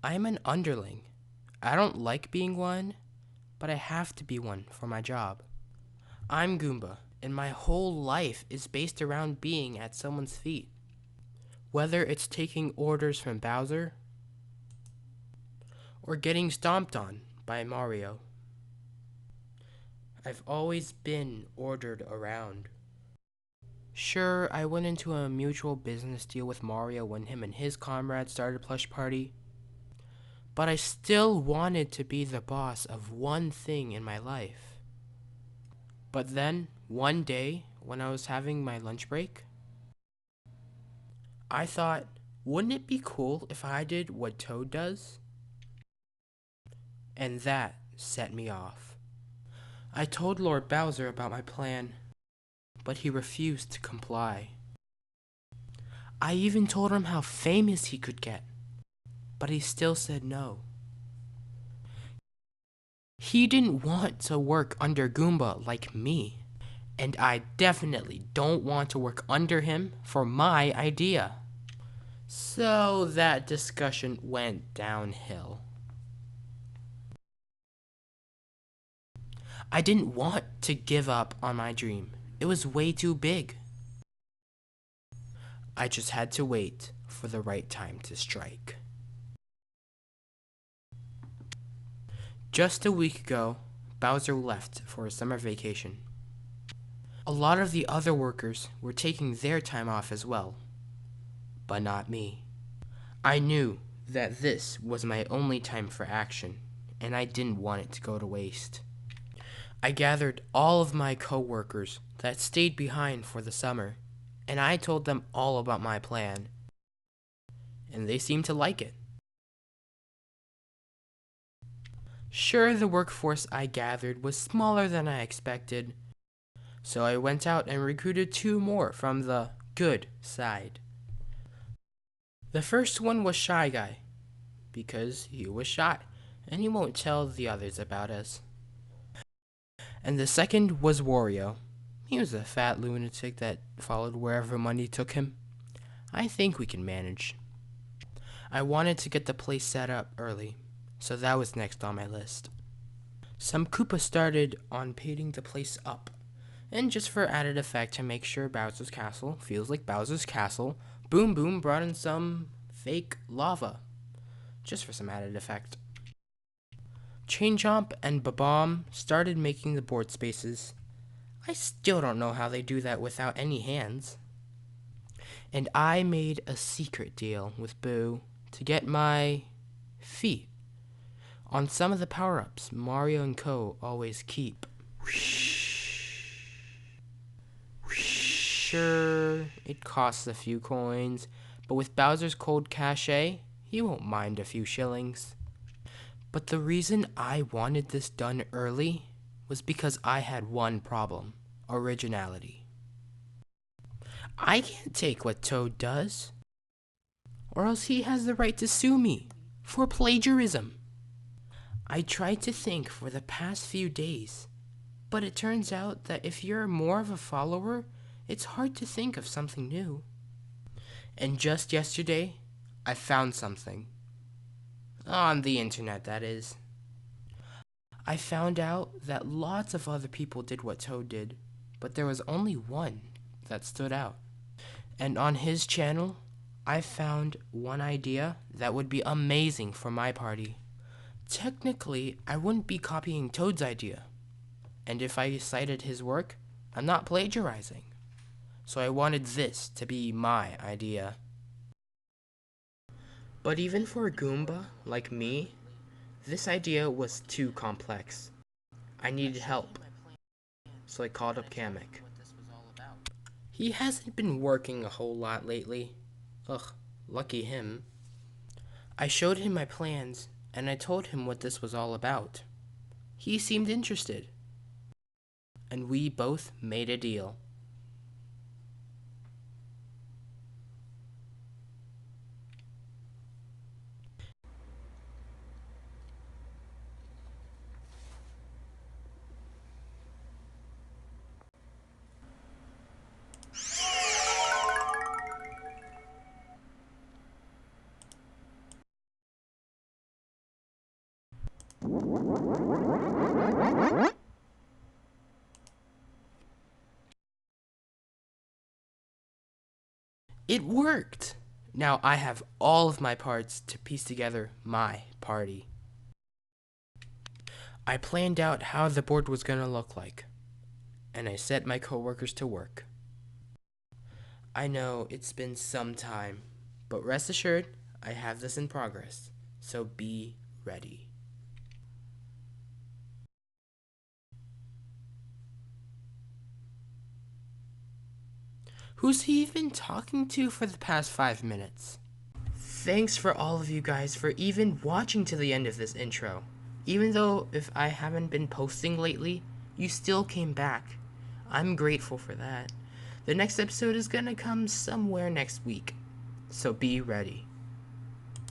I'm an underling. I don't like being one, but I have to be one for my job. I'm Goomba, and my whole life is based around being at someone's feet. Whether it's taking orders from Bowser or getting stomped on by Mario, I've always been ordered around. Sure, I went into a mutual business deal with Mario when him and his comrades started Plush Party, but I still wanted to be the boss of one thing in my life. But then, one day, when I was having my lunch break, I thought, wouldn't it be cool if I did what Toad does? And that set me off. I told Lord Bowser about my plan, but he refused to comply. I even told him how famous he could get, but he still said no. He didn't want to work under Goomba like me, and I definitely don't want to work under him for my idea. So that discussion went downhill. I didn't want to give up on my dream. It was way too big. I just had to wait for the right time to strike. Just a week ago, Bowser left for a summer vacation. A lot of the other workers were taking their time off as well, but not me. I knew that this was my only time for action, and I didn't want it to go to waste. I gathered all of my coworkers that stayed behind for the summer, and I told them all about my plan, and they seemed to like it. Sure, the workforce I gathered was smaller than I expected, so I went out and recruited two more from the good side. The first one was Shy Guy, because he was shy, and he won't tell the others about us. And the second was Wario. He was a fat lunatic that followed wherever money took him. I think we can manage. I wanted to get the place set up early, so that was next on my list. Some Koopas started on painting the place up, and just for added effect to make sure Bowser's Castle feels like Bowser's Castle, Boom Boom brought in some fake lava, just for some added effect. Chain Chomp and Babam started making the board spaces. I still don't know how they do that without any hands. And I made a secret deal with Boo to get my feet on some of the power-ups Mario and Co. always keep. Sure, it costs a few coins, but with Bowser's cold cachet, he won't mind a few shillings. But the reason I wanted this done early was because I had one problem: originality. I can't take what Toad does, or else he has the right to sue me for plagiarism. I tried to think for the past few days, but it turns out that if you're more of a follower, it's hard to think of something new. And just yesterday, I found something. On the internet, that is. I found out that lots of other people did what Toad did, but there was only one that stood out. And on his channel, I found one idea that would be amazing for my party. Technically, I wouldn't be copying Toad's idea, and if I cited his work, I'm not plagiarizing. So I wanted this to be my idea. But even for a Goomba like me, this idea was too complex. I needed help, so I called up Kamek. He hasn't been working a whole lot lately. Ugh, lucky him. I showed him my plans, and I told him what this was all about. He seemed interested, and we both made a deal. It worked! Now I have all of my parts to piece together my party. I planned out how the board was going to look like, and I set my coworkers to work. I know it's been some time, but rest assured, I have this in progress, so be ready. Who's he even talking to for the past 5 minutes? Thanks for all of you guys for even watching to the end of this intro. Even though if I haven't been posting lately, you still came back. I'm grateful for that. The next episode is gonna come somewhere next week, so be ready.